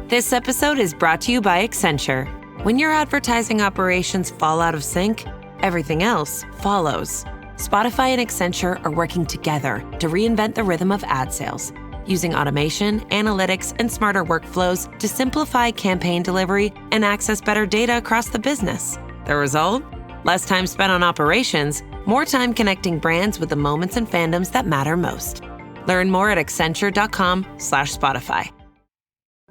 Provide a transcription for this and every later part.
This episode is brought to you by Accenture. When your advertising operations fall out of sync, everything else follows. Spotify and Accenture are working together to reinvent the rhythm of ad sales, using automation, analytics, and smarter workflows to simplify campaign delivery and access better data across the business. The result? Less time spent on operations, more time connecting brands with the moments and fandoms that matter most. Learn more at accenture.com/Spotify.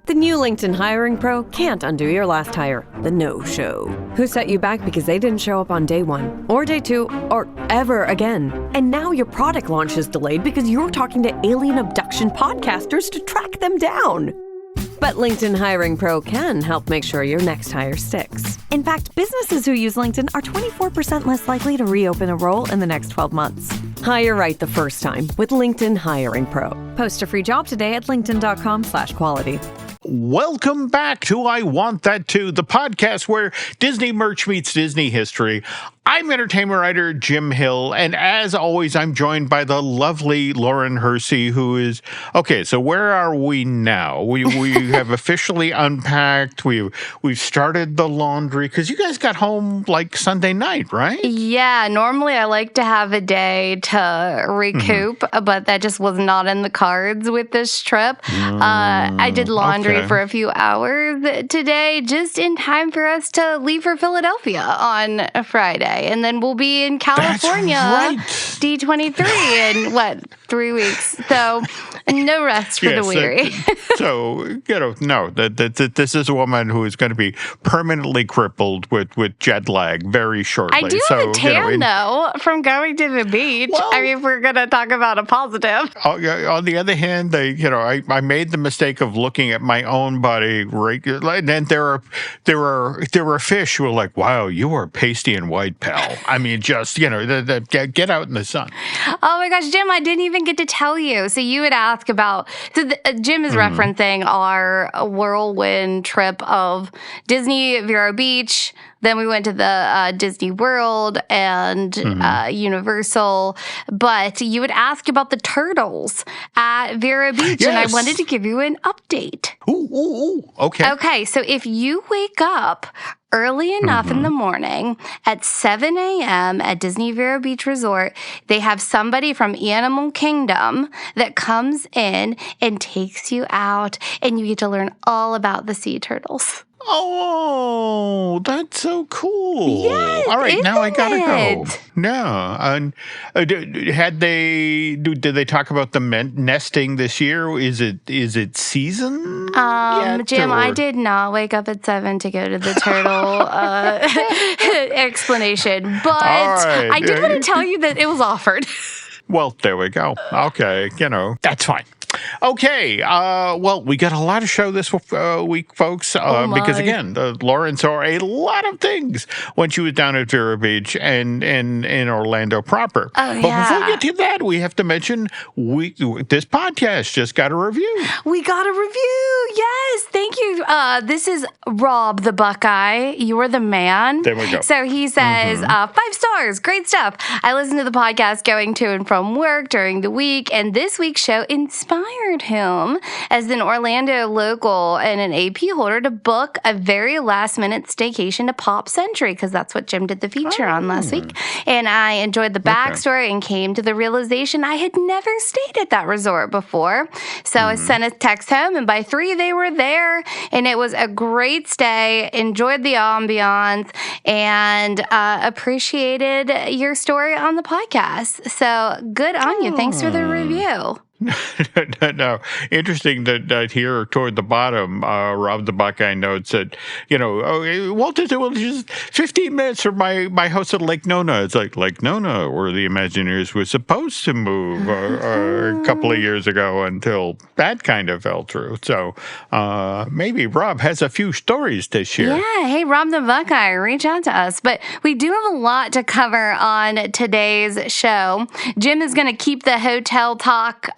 The new LinkedIn Hiring Pro can't undo your last hire, the no-show. Who set you back because they didn't show up on day one, or day two, or ever again. And now your product launch is delayed because you're talking to alien abduction podcasters to track them down. But LinkedIn Hiring Pro can help make sure your next hire sticks. In fact, businesses who use LinkedIn are 24% less likely to reopen a role in the next 12 months. Hire right the first time with LinkedIn Hiring Pro. Post a free job today at linkedin.com/quality. Welcome back to I Want That Too, the podcast where Disney merch meets Disney history. I'm entertainment writer Jim Hill, and as always, I'm joined by the lovely Lauren Hersey, who is... Okay, so where are we now? We have officially unpacked. We've started the laundry, because you guys got home like Sunday night, right? Yeah, normally I like to have a day to recoup, but that just was not in the cards with this trip. I did laundry for a few hours today, just in time for us to leave for Philadelphia on Friday. And then we'll be in California, D23 in 3 weeks. So no rest for the weary. This is a woman who is going to be permanently crippled with jet lag very shortly. I do have a tan, though, from going to the beach. Well, I mean, if we're going to talk about a positive. On the other hand, I made the mistake of looking at my own body regularly, and then there were fish who were like, "Wow, you are pasty and white, pal." I mean, just get out in the sun. Oh my gosh, Jim, I didn't even get to tell you. So you would ask about. So Jim is referencing our whirlwind trip of Disney Vero Beach. Then we went to the Disney World and Universal. But you would ask about the turtles at Vero Beach, and I wanted to give you an update. Ooh, okay. Okay, so if you wake up early enough in the morning at 7 a.m. at Disney Vero Beach Resort, they have somebody from Animal Kingdom that comes in and takes you out, and you get to learn all about the sea turtles. Oh, that's so cool. Yes, all right, now I gotta go. it? No. Did they talk about the nesting this year? Is it season yet, Jim, I did not wake up at 7 to go to the turtle explanation, but I did want to tell you that it was offered. Well, there we go. Okay, that's fine. Okay, well, we got a lot of show this week, folks, because, again, Lauren saw a lot of things when she was down at Vero Beach and in Orlando proper. Oh, but before we get to that, we have to mention this podcast just got a review. We got a review, yes, thank you. This is Rob the Buckeye. You are the man. There we go. So he says, 5 stars, great stuff. I listen to the podcast going to and from work during the week, and this week's show inspired him as an Orlando local and an AP holder to book a very last-minute staycation to Pop Century, because that's what Jim did the feature on last week. And I enjoyed the backstory and came to the realization I had never stayed at that resort before. So I sent a text home, and by 3 they were there, and it was a great stay. Enjoyed the ambiance and appreciated your story on the podcast. So good on you. Thanks for the review. No, interesting that here toward the bottom, Rob the Buckeye notes that, Walt Disney World is just 15 minutes from my house at Lake Nona. It's like Lake Nona, where the Imagineers were supposed to move a couple of years ago until that kind of fell through. So maybe Rob has a few stories to share. Yeah, hey, Rob the Buckeye, reach out to us. But we do have a lot to cover on today's show. Jim is going to keep the hotel talk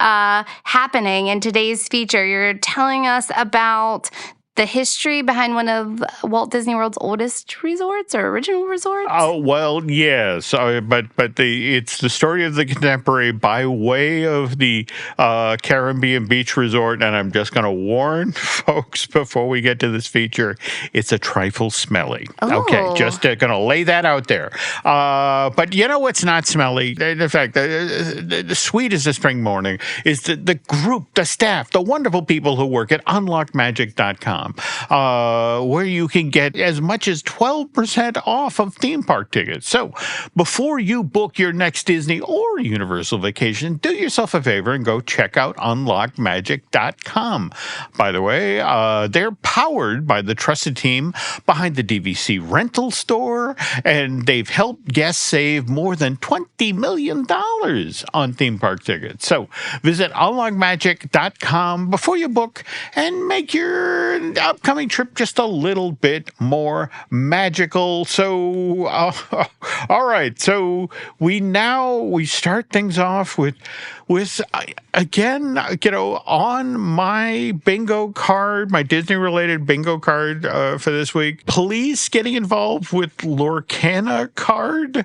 happening in today's feature. You're telling us about the history behind one of Walt Disney World's oldest resorts or original resorts? Oh, well, yes, but it's the story of the contemporary by way of the Caribbean Beach Resort, and I'm just going to warn folks before we get to this feature, it's a trifle smelly. Oh. Okay, just going to lay that out there. But you know what's not smelly? In fact, the sweet as a spring morning is the group, the staff, the wonderful people who work at unlockmagic.com. Where you can get as much as 12% off of theme park tickets. So before you book your next Disney or Universal vacation, do yourself a favor and go check out unlockmagic.com. By the way, they're powered by the trusted team behind the DVC rental store, and they've helped guests save more than $20 million on theme park tickets. So visit unlockmagic.com before you book and make your upcoming trip just a little bit more magical. So, all right. So we start things off with again, on my bingo card, my Disney-related bingo card for this week, police getting involved with Lorcana card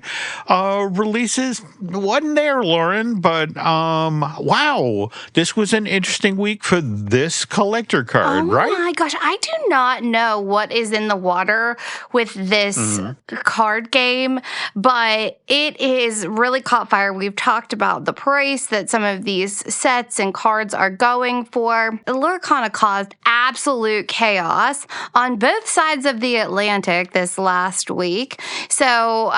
releases. Wasn't there, Lauren, but wow, this was an interesting week for this collector card, right? Oh my gosh, I do not know what is in the water with this card game, but it is really caught fire. We've talked about the price that some of these sets and cards are going for. Lorcana caused absolute chaos on both sides of the Atlantic this last week. So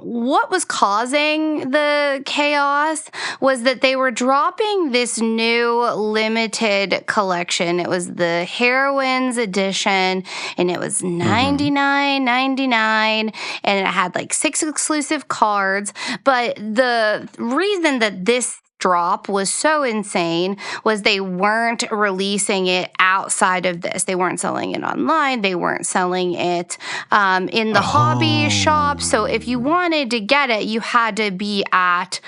what was causing the chaos was that they were dropping this new limited collection. It was the Heroines edition, and it was $99.99, and it had like 6 exclusive cards. But the reason that this drop was so insane was they weren't releasing it outside of this. They weren't selling it online. They weren't selling it in the hobby shop. So if you wanted to get it, you had to be at,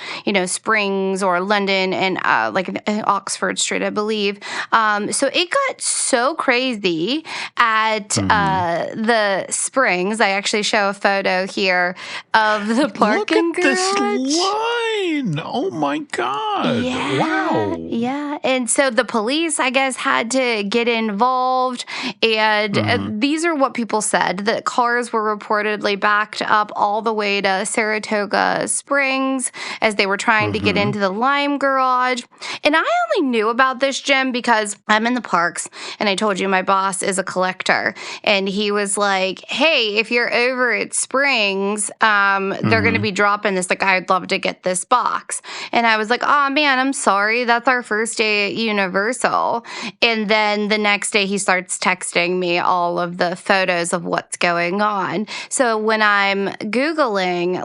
Springs or London and like Oxford Street, I believe. So it got so crazy at the Springs. I actually show a photo here of the parking garage. Look at this line. Oh my God. Yeah. Wow. Yeah. And so the police, I guess, had to get involved. And these are what people said, that cars were reportedly backed up all the way to Saratoga Springs as they were trying to get into the Lime Garage. And I only knew about this, Jim, because I'm in the parks, and I told you my boss is a collector. And he was like, hey, if you're over at Springs, they're going to be dropping this. Like, I'd love to get this box. And I was like, oh man, I'm sorry. That's our first day at Universal. And then the next day he starts texting me all of the photos of what's going on. So when I'm Googling,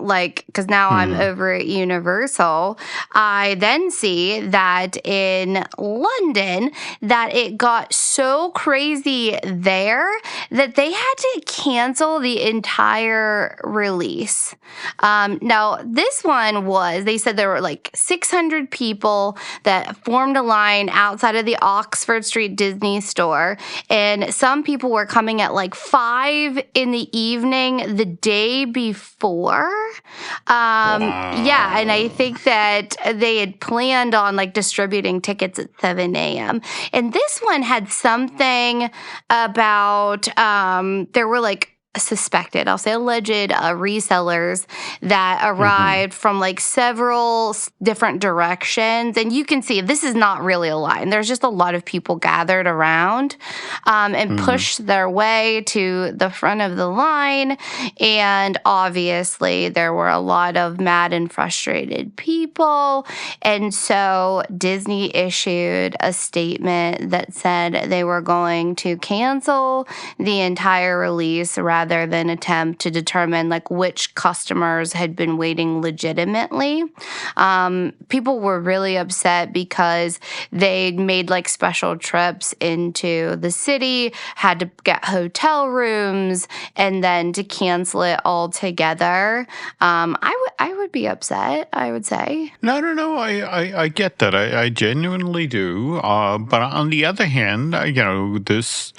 because now I'm over at Universal, I then see that in London that it got so crazy there that they had to cancel the entire release. Now, this one they said there were like 600 people that formed a line outside of the Oxford Street Disney store, and some people were coming at like 5 in the evening the day before. Yeah, and I think that they had planned on distributing tickets at 7 a.m. And this one had something about there were suspected, I'll say alleged resellers that arrived from several different directions. And you can see this is not really a line. There's just a lot of people gathered around and pushed their way to the front of the line. And obviously there were a lot of mad and frustrated people. And so Disney issued a statement that said they were going to cancel the entire release rather than attempt to determine which customers had been waiting legitimately. People were really upset because they'd made special trips into the city, had to get hotel rooms, and then to cancel it altogether. I would be upset, I would say. No. I get that. I genuinely do. But on the other hand, this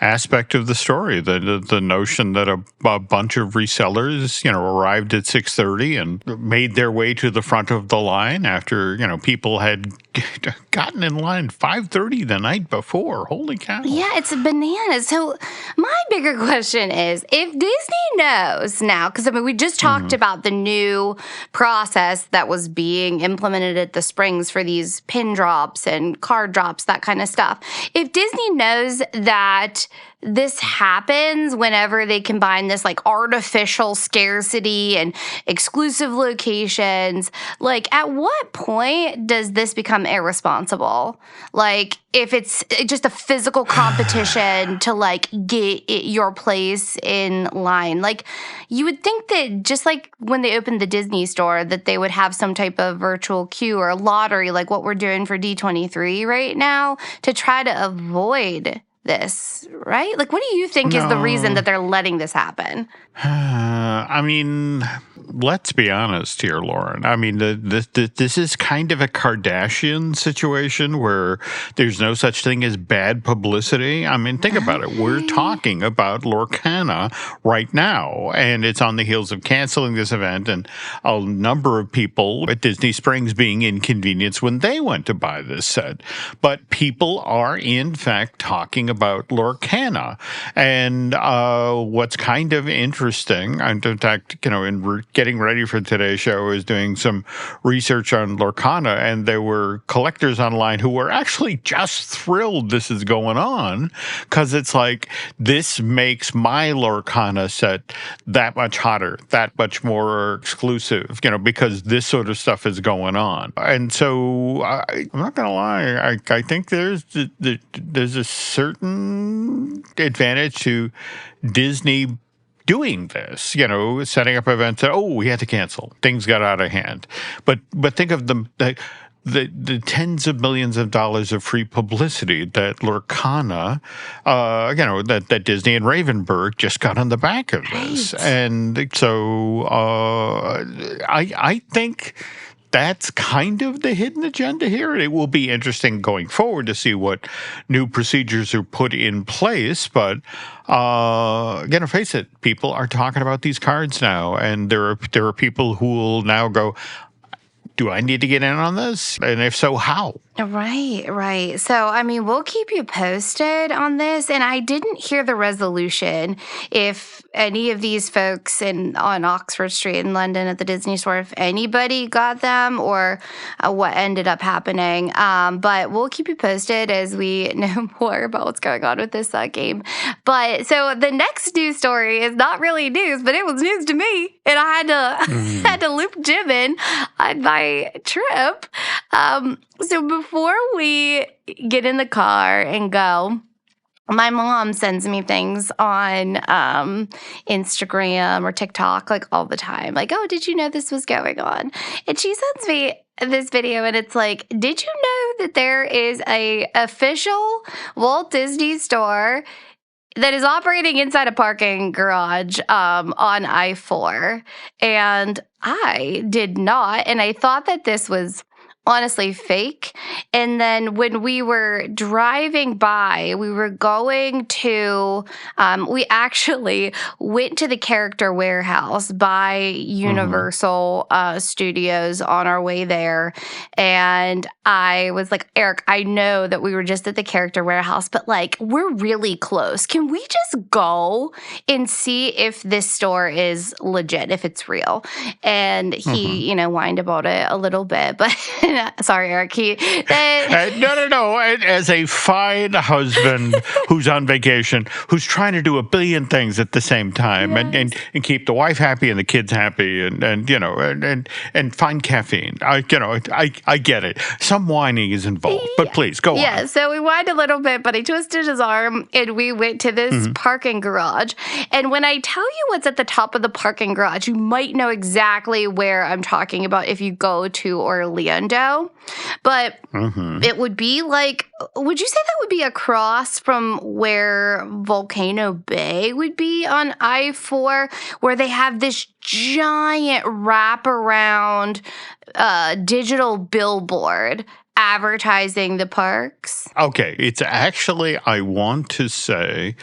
aspect of the story. The notion that a bunch of resellers, arrived at 6:30 and made their way to the front of the line after, people had gotten in line 5:30 the night before. Holy cow. Yeah, it's bananas. So my bigger question is, if Disney knows now, because we just talked about the new process that was being implemented at the Springs for these pin drops and card drops, that kind of stuff. If Disney knows that this happens whenever they combine this like artificial scarcity and exclusive locations, like at what point does this become irresponsible? Like if it's just a physical competition to like get your place in line, like you would think that just like when they opened the Disney store that they would have some type of virtual queue or a lottery like what we're doing for D23 right now to try to avoid this, right? Like, what do you think is the reason that they're letting this happen? I mean, let's be honest here, Lauren. I mean, this is kind of a Kardashian situation where there's no such thing as bad publicity. I mean, think about it. We're talking about Lorcana right now, and it's on the heels of canceling this event and a number of people at Disney Springs being inconvenienced when they went to buy this set. But people are, in fact, talking about Lorcana. And what's kind of interesting, and in fact, in getting ready for today's show, I was doing some research on Lorcana, and there were collectors online who were actually just thrilled this is going on, because it's like, this makes my Lorcana set that much hotter, that much more exclusive, because this sort of stuff is going on. And so I'm not going to lie, I think there's a certain advantage to Disney doing this, setting up events that, we had to cancel. Things got out of hand. But think of the tens of millions of dollars of free publicity that Lorcana, that Disney and Ravenberg just got on the back of this. Right. And so I think that's kind of the hidden agenda here. It will be interesting going forward to see what new procedures are put in place. But face it, people are talking about these cards now, and there are people who will now go, do I need to get in on this? And if so, how? Right. So, we'll keep you posted on this. And I didn't hear the resolution if any of these folks on Oxford Street in London at the Disney store, if anybody got them or what ended up happening. But we'll keep you posted as we know more about what's going on with this game. But so the next news story is not really news, but it was news to me. And I had to loop Jim in on my trip. So before we get in the car and go, my mom sends me things on Instagram or TikTok like all the time. Like, oh, did you know this was going on? And she sends me this video and it's like, did you know that there is a official Walt Disney store that is operating inside a parking garage on I-4? And I did not. And I thought that this was honestly fake. And then when we were driving by, we were going to, we actually went to the character warehouse by Universal Studios on our way there. And I was like, Eric, I know that we were just at the character warehouse, but like, we're really close. Can we just go and see if this store is legit, if it's real? And he, whined about it a little bit, but sorry, Eric. No. As a fine husband who's on vacation, who's trying to do a billion things at the same time, and keep the wife happy and the kids happy, and find caffeine. I get it. Some whining is involved, but please go on. Yeah. So we whined a little bit, but he twisted his arm, and we went to this parking garage. And when I tell you what's at the top of the parking garage, you might know exactly where I'm talking about if you go to Orlando. But it would be like, would you say that would be across from where Volcano Bay would be on I-4, where they have this giant wraparound digital billboard advertising the parks? Okay, it's actually, I want to say,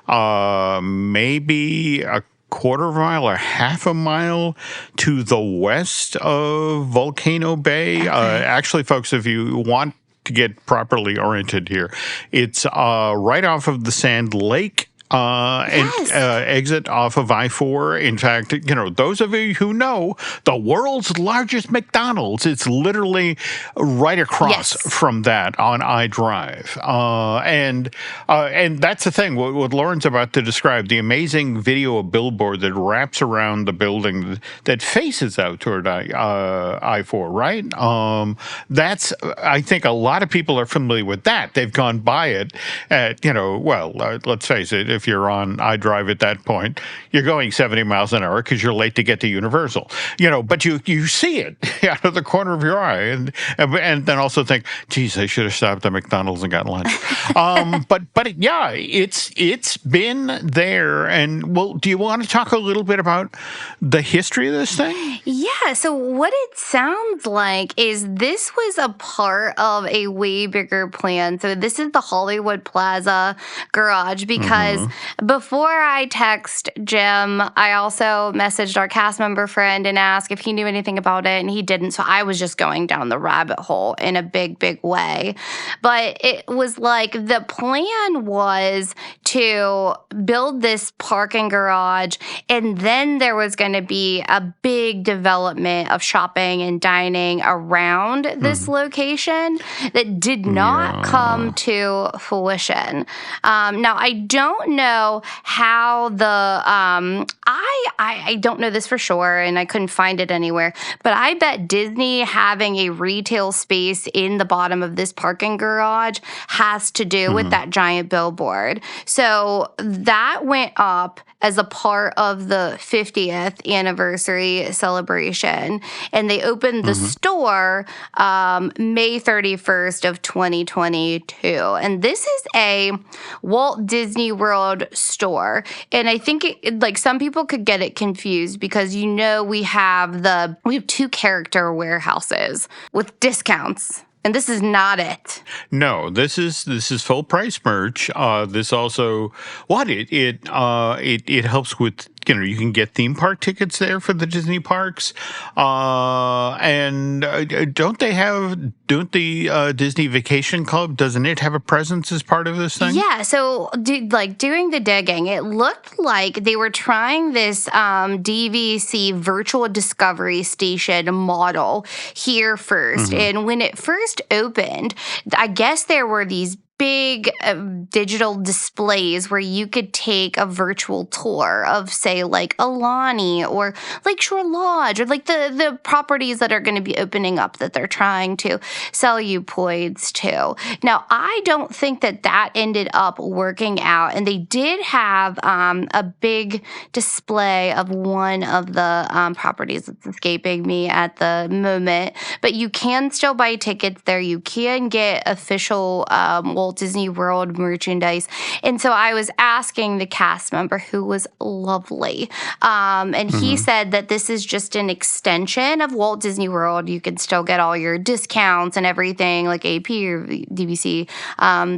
maybe a quarter of a mile or half a mile to the west of Volcano Bay. Actually, folks, if you want to get properly oriented here, it's right off of the Sand Lake. And exit off of I-4. In fact, those of you who know, the world's largest McDonald's, it's literally right across from that on I-Drive. And that's the thing, what Lauren's about to describe, the amazing video billboard that wraps around the building that faces out toward I-4, right? That's, I think a lot of people are familiar with that. They've gone by it at, let's face it, if you're on I-Drive at that point, you're going 70 miles an hour because you're late to get to Universal. But you see it out of the corner of your eye, and then also think, geez, I should have stopped at McDonald's and got lunch. But yeah, it's been there. And well, do you want to talk a little bit about the history of this thing? Yeah. So what it sounds like is this was a part of a way bigger plan. So this is the Hollywood Plaza garage because before I text Jim, I also messaged our cast member friend and asked if he knew anything about it, and he didn't. So I was just going down the rabbit hole in a big, big way. But it was like the plan was to build this parking garage, and then there was going to be a big development of shopping and dining around this location that did not come to fruition. Now, I don't know how I don't know this for sure, and I couldn't find it anywhere, but I bet Disney having a retail space in the bottom of this parking garage has to do with that giant billboard. So that went up as a part of the 50th anniversary celebration, and they opened the store May 31st of 2022. And this is a Walt Disney World store, and I think some people could get it confused because we have two character warehouses with discounts. And this is not it. No, this is full price merch. This also it helps with you can get theme park tickets there for the Disney parks, and don't the Disney Vacation Club, doesn't it have a presence as part of this thing? Yeah. So doing the digging, it looked like they were trying this DVC virtual discovery station model here first, and when it first opened, I guess there were these big digital displays where you could take a virtual tour of, say, like Alani or Lakeshore Lodge or the properties that are going to be opening up that they're trying to sell you points to. Now, I don't think that ended up working out, and they did have a big display of one of the properties that's escaping me at the moment, but you can still buy tickets there. You can get official Walt Disney World merchandise. And so I was asking the cast member, who was lovely, and he said that this is just an extension of Walt Disney World. You can still get all your discounts and everything like AP or DVC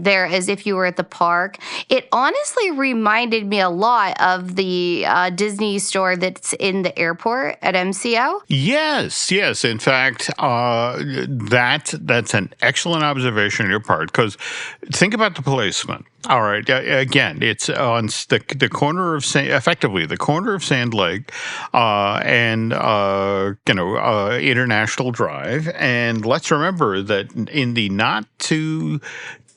there as if you were at the park. It honestly reminded me a lot of the Disney store that's in the airport at MCO. Yes. In fact, that's an excellent observation on your part, because think about the placement. All right. Again, it's on the corner of effectively the corner of Sand Lake and International Drive. And let's remember that in the not too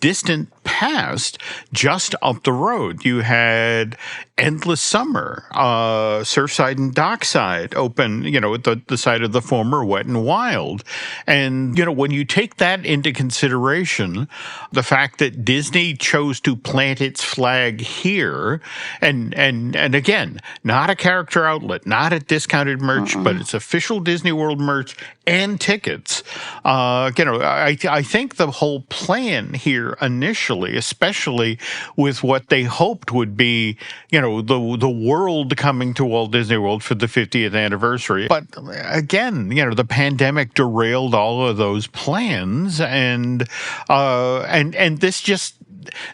distant past, just up the road, you had Endless Summer, Surfside and Dockside open, at the site of the former Wet and Wild. And, when you take that into consideration, the fact that Disney chose to plant its flag here, and again, not a character outlet, not a discounted merch, but it's official Disney World merch and tickets. I think the whole plan here initially, especially with what they hoped would be, the world coming to Walt Disney World for the 50th anniversary. But again, the pandemic derailed all of those plans, and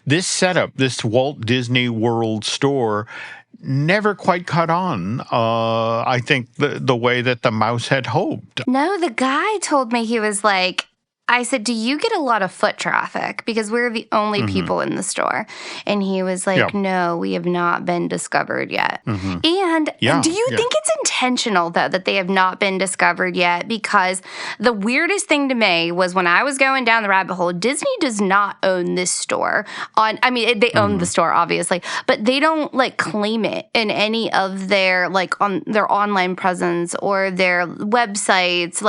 this setup, this Walt Disney World store, never quite caught on, I think, the way that the mouse had hoped. No, the guy told me, he was like, I said, do you get a lot of foot traffic? Because we're the only people in the store. And he was like, no, we have not been discovered yet. And do you think it's intentional, though, that they have not been discovered yet? Because the weirdest thing to me was when I was going down the rabbit hole, Disney does not own this store. They own the store, obviously, but they don't claim it in any of their on their online presence or their websites.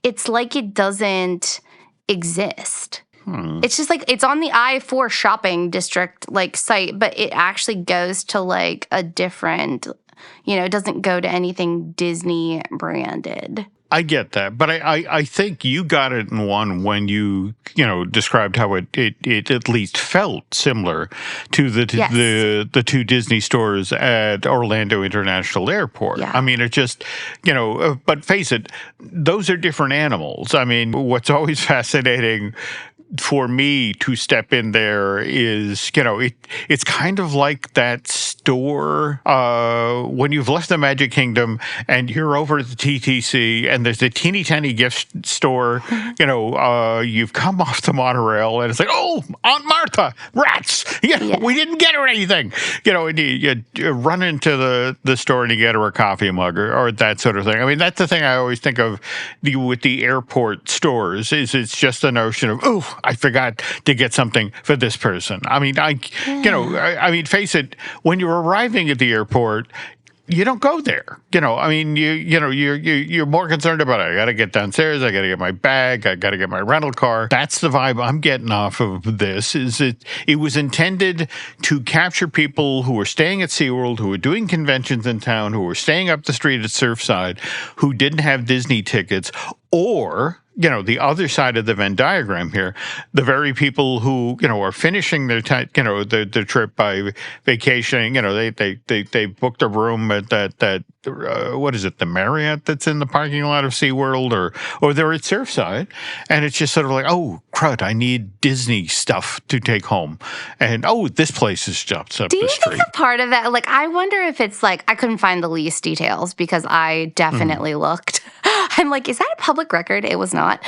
It's like it doesn't exist. It's just it's on the I-4 shopping district site, but it actually goes to a different, it doesn't go to anything Disney branded. I get that, but I think you got it in one when you described how it at least felt similar to the two Disney stores at Orlando International Airport. Yeah. I mean, it just but face it, those are different animals. I mean, what's always fascinating for me to step in there is, it's kind of like that store when you've left the Magic Kingdom and you're over at the TTC and there's a teeny tiny gift store, you've come off the monorail and it's like, oh, Aunt Martha, rats, we didn't get her anything, and you run into the store and you get her a coffee mug or that sort of thing. I mean, that's the thing I always think of with the airport stores is it's just the notion of, oh, I forgot to get something for this person. I mean, face it, when you're arriving at the airport, you don't go there. You're more concerned about, I got to get downstairs, I got to get my bag, I got to get my rental car. That's the vibe I'm getting off of this, is it was intended to capture people who were staying at SeaWorld, who were doing conventions in town, who were staying up the street at Surfside, who didn't have Disney tickets, or the other side of the Venn diagram here, the very people who, are finishing their their trip by vacationing, they booked a room at that what is it, the Marriott that's in the parking lot of SeaWorld, or they're at Surfside, and it's just sort of like, oh, crud, I need Disney stuff to take home. And, oh, this place is just up the street. Do you think a part of that, I wonder if it's I couldn't find the lease details because I definitely looked. I'm like, is that a public record? It was not.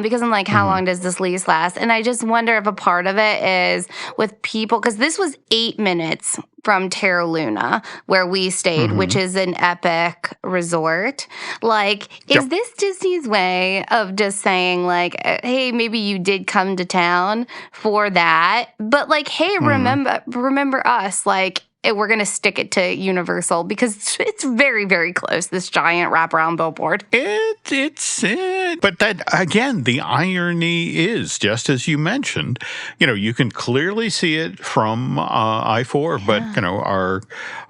Because I'm like, how long does this lease last? And I just wonder if a part of it is with people, because this was 8 minutes from Terra Luna, where we stayed, which is an epic resort. Is this Disney's way of just saying, hey, maybe you did come to town for that, but hey, remember us, we're going to stick it to Universal because it's very, very close, this giant wraparound billboard. But that, again, the irony is, just as you mentioned, you can clearly see it from I-4, but,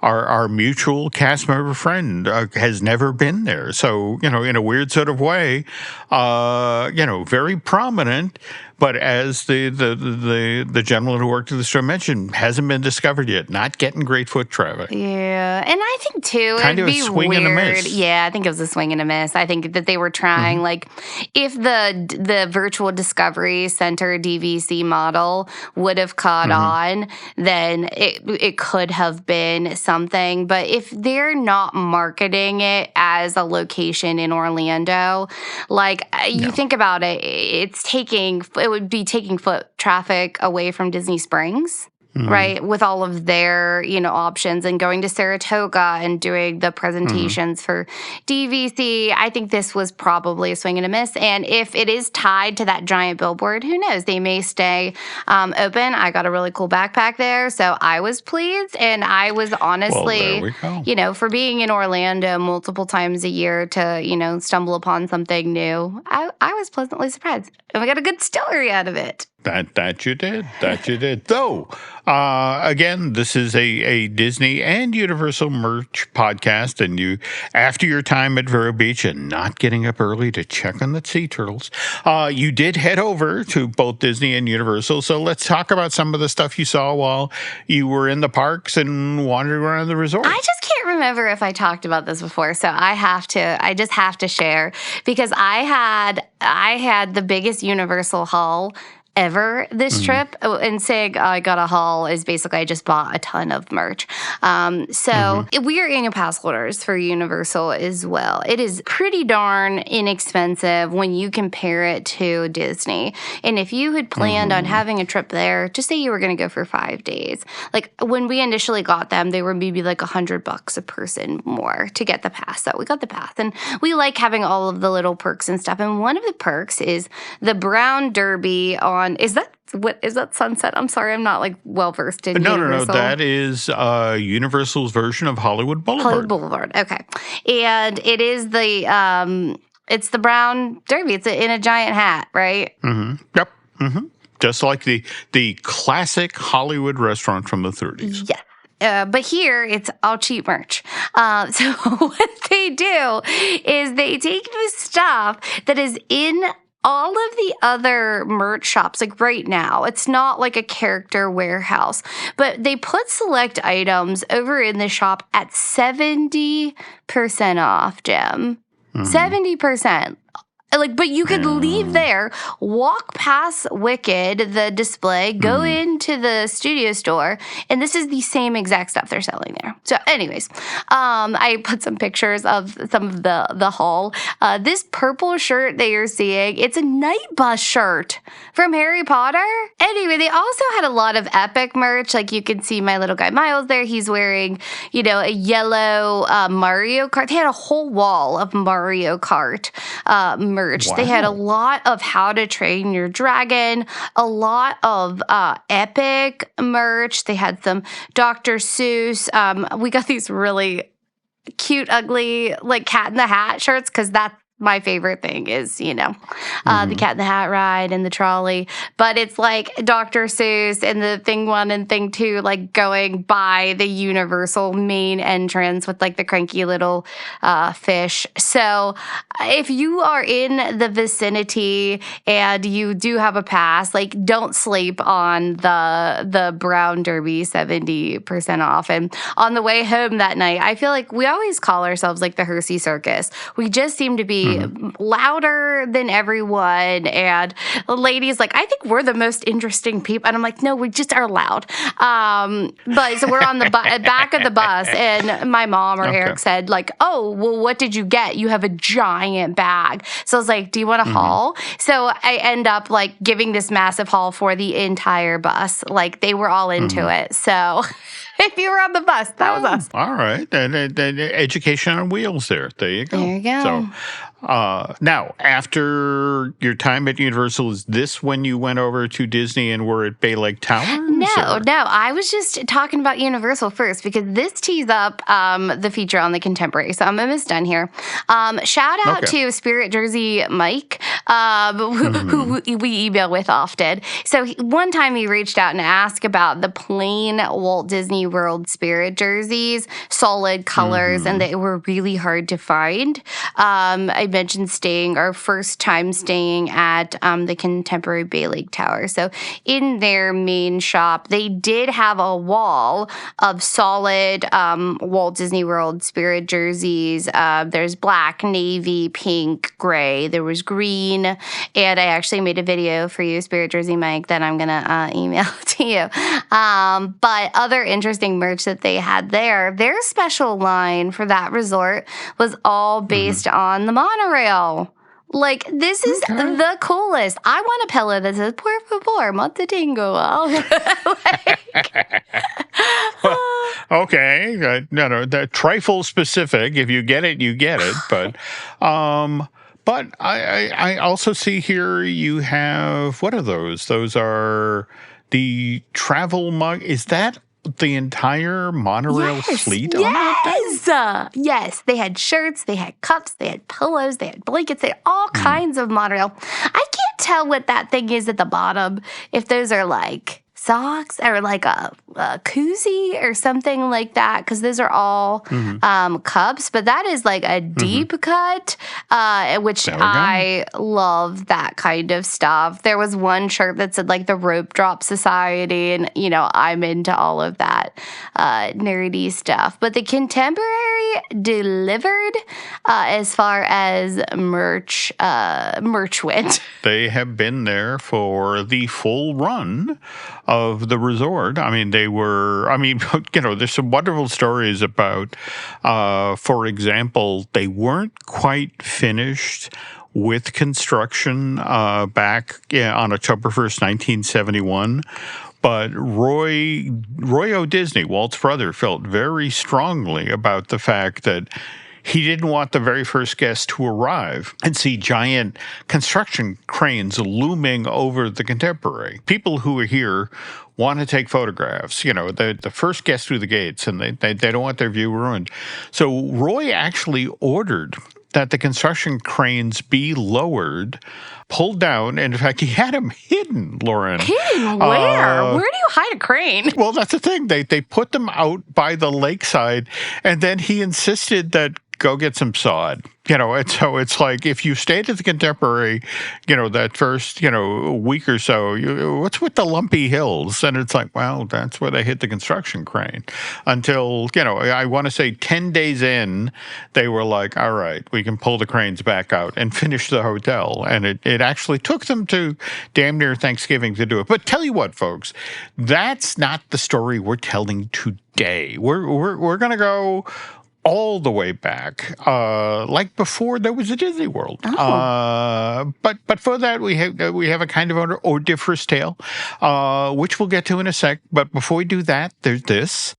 our mutual cast member friend has never been there. So, in a weird sort of way, very prominent. But as the gentleman who worked at the store mentioned, hasn't been discovered yet. Not getting great foot traffic. Yeah, and I think too, kind it'd of be a swing weird. and a miss. Yeah, I think it was a swing and a miss. I think that they were trying, if the virtual discovery center DVC model would have caught on, then it could have been something. But if they're not marketing it as a location in Orlando, you think about it, it would be taking foot traffic away from Disney Springs. Right, with all of their, options, and going to Saratoga and doing the presentations for DVC. I think this was probably a swing and a miss. And if it is tied to that giant billboard, who knows? They may stay open. I got a really cool backpack there, so I was pleased. And I was honestly, for being in Orlando multiple times a year to, stumble upon something new, I was pleasantly surprised. And we got a good story out of it. That you did. That you did. Though, again, this is a Disney and Universal merch podcast, and you, after your time at Vero Beach and not getting up early to check on the sea turtles, you did head over to both Disney and Universal. So let's talk about some of the stuff you saw while you were in the parks and wandering around the resort. I just can't remember if I talked about this before, so I just have to share, because I had the biggest Universal haul ever this trip. And saying I got a haul is basically I just bought a ton of merch. We are annual pass holders for Universal as well. It is pretty darn inexpensive when you compare it to Disney. And if you had planned on having a trip there, just say you were going to go for 5 days. Like when we initially got them, they were maybe like $100 a person more to get the pass. So we got the pass, and we like having all of the little perks and stuff. And one of the perks is the Brown Derby on. Is that Sunset? I'm sorry, I'm not like well versed in Universal. No. That is Universal's version of Hollywood Boulevard. Hollywood Boulevard. Okay, and it is it's the Brown Derby. It's in a giant hat, right? Mm-hmm. Yep. Mm-hmm. Just like the classic Hollywood restaurant from the 30s. Yeah. But here, it's all cheap merch. So what they do is they take the stuff that is in all of the other merch shops, like right now, it's not like a character warehouse, but they put select items over in the shop at 70% off, Jim. 70%. But you could leave there, walk past Wicked, the display, go into the studio store, and this is the same exact stuff they're selling there. So anyways, I put some pictures of some of the haul. This purple shirt that you're seeing, it's a night bus shirt from Harry Potter. Anyway, they also had a lot of epic merch. Like you can see my little guy Miles there. He's wearing, a yellow Mario Kart. They had a whole wall of Mario Kart merch. Wow. They had a lot of How to Train Your Dragon, a lot of epic merch. They had some Dr. Seuss. We got these really cute, ugly, like Cat in the Hat shirts, because that's my favorite thing is, the Cat in the Hat ride and the trolley. But it's like Dr. Seuss and the Thing 1 and Thing 2, like going by the Universal main entrance with like the cranky little fish. So if you are in the vicinity and you do have a pass, like don't sleep on the Brown Derby 70% off. And on the way home that night, I feel like we always call ourselves like the Hershey Circus. We just seem to be louder than everyone, and the lady's like, I think we're the most interesting people, and I'm like, no, we just are loud. But so we're on the back of the bus, and my mom or Eric said like, oh, well, what did you get? You have a giant bag. So I was like, do you want a haul? So I end up like giving this massive haul for the entire bus. Like they were all into it. So if you were on the bus, that was us. All right. And education on wheels there. There you go. There you go. So, now, after your time at Universal, is this when you went over to Disney and were at Bay Lake Towers? No. I was just talking about Universal first, because this tees up the feature on the Contemporary. So I'm almost done here. Shout out to Spirit Jersey Mike, who we email with often. So one time he reached out and asked about the plain Walt Disney World Spirit jerseys, solid colors, and they were really hard to find. I mentioned our first time staying at the Contemporary Bay Lake Tower. So in their main shop, they did have a wall of solid Walt Disney World Spirit jerseys. There's black, navy, pink, gray. There was green. And I actually made a video for you, Spirit Jersey Mike, that I'm going to email to you. But other interesting merch that they had there, their special line for that resort was all based on the monorail. Like, this is the coolest. I want a pillow that says, por favor, montatingo. Okay. No, that trifle specific. If you get it, you get it. But I also see here you have, what are those? Those are the travel mug. Is that the entire monorail fleet on that thing? Yes. They had shirts, they had cups, they had pillows, they had blankets, they had all kinds of monorail. I can't tell what that thing is at the bottom. If those are like socks or like a koozie or something like that, because those are all cups. But that is like a deep cut, which I love that kind of stuff. There was one shirt that said like the Rope Drop Society, and I'm into all of that nerdy stuff. But the Contemporary delivered as far as merch went. They have been there for the full run of the resort. I mean, there's some wonderful stories about, for example, they weren't quite finished with construction back on October 1st, 1971. But Roy O. Disney, Walt's brother, felt very strongly about the fact that he didn't want the very first guest to arrive and see giant construction cranes looming over the Contemporary. People who are here want to take photographs, the first guest through the gates, and they don't want their view ruined. So Roy actually ordered that the construction cranes be lowered, pulled down, and in fact, he had them hidden, Lauren. Hidden where? Where do you hide a crane? Well, that's the thing. They put them out by the lakeside, and then he insisted that go get some sod. And so it's like if you stayed at the Contemporary, that first, week or so, what's with the lumpy hills? And it's like, well, that's where they hit the construction crane. Until, I want to say 10 days in, they were like, all right, we can pull the cranes back out and finish the hotel. And it actually took them to damn near Thanksgiving to do it. But tell you what, folks, that's not the story we're telling today. We're going to go all the way back, like before there was a Disney World. Oh. But for that, we have a kind of odoriferous tale, which we'll get to in a sec. But before we do that, there's this.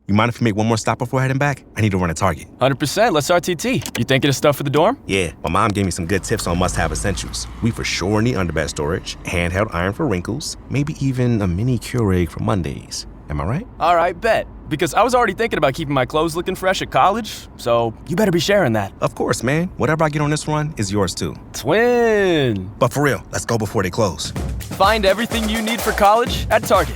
You mind if we make one more stop before heading back? I need to run a Target. 100%. Let's RTT. You thinking of stuff for the dorm? Yeah, my mom gave me some good tips on must-have essentials. We for sure need underbed storage, handheld iron for wrinkles, maybe even a mini Keurig for Mondays. Am I right? All right, bet. Because I was already thinking about keeping my clothes looking fresh at college, so you better be sharing that. Of course, man. Whatever I get on this run is yours too. Twin. But for real, let's go before they close. Find everything you need for college at Target.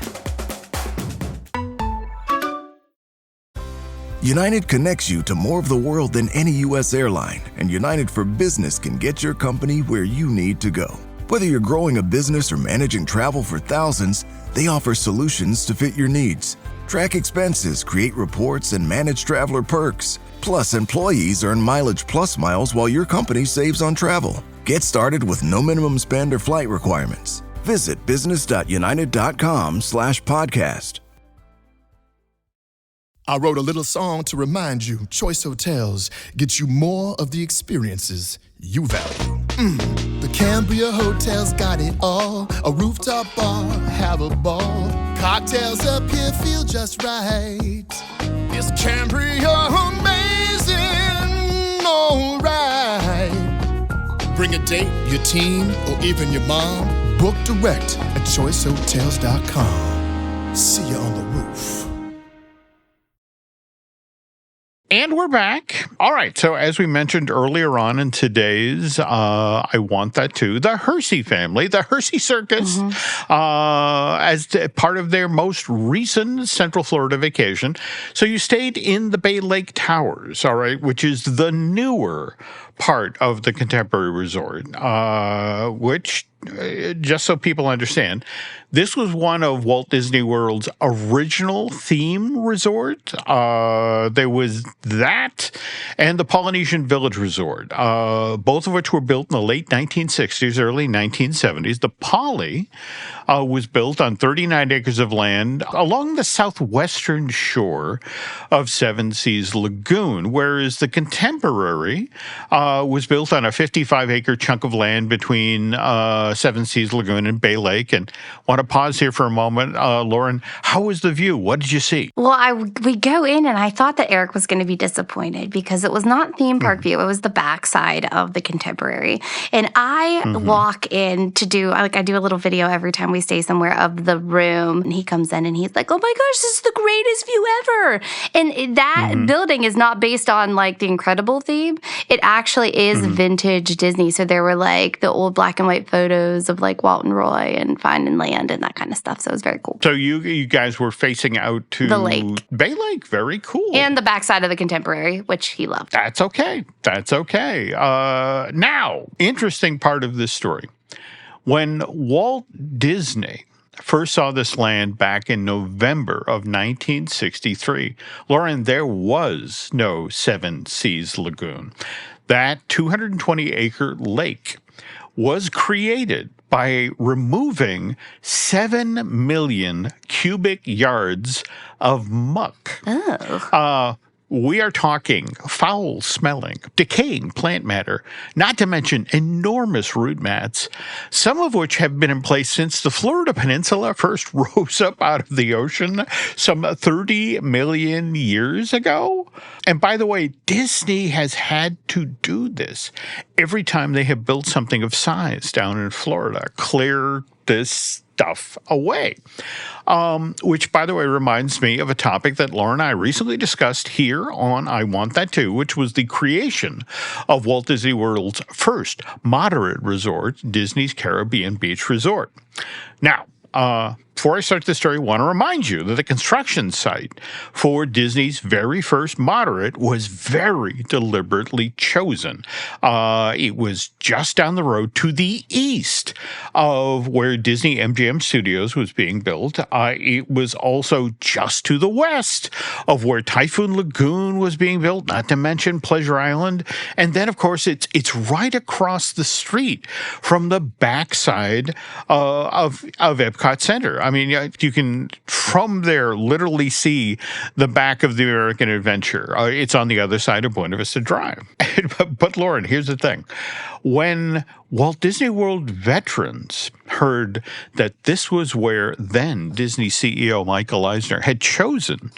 United connects you to more of the world than any U.S. airline, and United for Business can get your company where you need to go. Whether you're growing a business or managing travel for thousands, they offer solutions to fit your needs. Track expenses, create reports, and manage traveler perks. Plus, employees earn Mileage Plus miles while your company saves on travel. Get started with no minimum spend or flight requirements. Visit business.united.com/podcast. I wrote a little song to remind you, Choice Hotels get you more of the experiences you value. The Cambria Hotel's got it all. A rooftop bar, have a ball. Cocktails up here feel just right. Is Cambria amazing? All right. Bring a date, your team, or even your mom. Book direct at choicehotels.com. See you on the roof. And we're back. All right. So as we mentioned earlier on in today's I Want That Too, the Hersey family, the Hersey Circus, as part of their most recent Central Florida vacation. So you stayed in the Bay Lake Towers, all right, which is the newer part of the Contemporary Resort, which, just so people understand, this was one of Walt Disney World's original theme resort. There was that and the Polynesian Village Resort, both of which were built in the late 1960s, early 1970s. The Poly was built on 39 acres of land along the southwestern shore of Seven Seas Lagoon, whereas the Contemporary was built on a 55-acre chunk of land between Seven Seas Lagoon and Bay Lake. And want to pause here for a moment. Lauren, how was the view? What did you see? Well, we go in, and I thought that Eric was going to be disappointed because it was not theme park view. It was the backside of the Contemporary. And I walk in to do, I do a little video every time we stay somewhere of the room. And he comes in and he's like, oh my gosh, this is the greatest view ever. And that building is not based on like the Incredible theme. It actually is vintage Disney. So there were like the old black and white photos of like Walt and Roy and Finding Land and that kind of stuff. So it was very cool. So you guys were facing out to the lake. Bay Lake. Very cool. And the backside of the Contemporary, which he loved. That's okay. That's okay. Now, interesting part of this story. When Walt Disney first saw this land back in November of 1963, Lauren, there was no Seven Seas Lagoon. That 220-acre lake was created by removing 7 million cubic yards of muck. We are talking foul-smelling, decaying plant matter, not to mention enormous root mats, some of which have been in place since the Florida Peninsula first rose up out of the ocean some 30 million years ago. And by the way, Disney has had to do this every time they have built something of size down in Florida, clear this stuff away. Which, by the way, reminds me of a topic that Laura and I recently discussed here on I Want That Too, which was the creation of Walt Disney World's first moderate resort, Disney's Caribbean Beach Resort. Now, before I start this story, I want to remind you that the construction site for Disney's very first moderate was very deliberately chosen. It was just down the road to the east of where Disney MGM Studios was being built. It was also just to the west of where Typhoon Lagoon was being built, not to mention Pleasure Island. And then, of course, it's right across the street from the backside of Epcot Center. I mean, you can, from there, literally see the back of the American Adventure. It's on the other side of Buena Vista Drive. But Lauren, here's the thing. When Walt Disney World veterans heard that this was where then Disney CEO Michael Eisner had chosen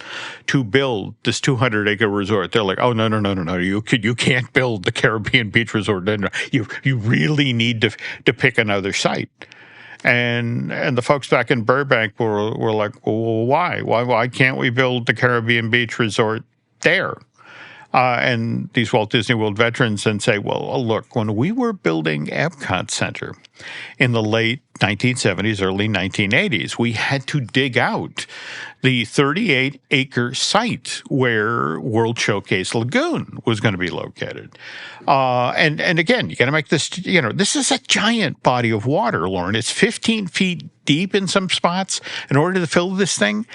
to build this 200-acre resort, they're like, oh, no. You can't build the Caribbean Beach Resort. You really need to pick another site. And the folks back in Burbank were like, well, why? Why can't we build the Caribbean Beach Resort there? And these Walt Disney World veterans then say, well, look, when we were building Epcot Center in the late 1970s, early 1980s, we had to dig out the 38-acre site where World Showcase Lagoon was going to be located. And again, you got to make this, this is a giant body of water, Lauren. It's 15 feet deep in some spots. In order to fill this thing,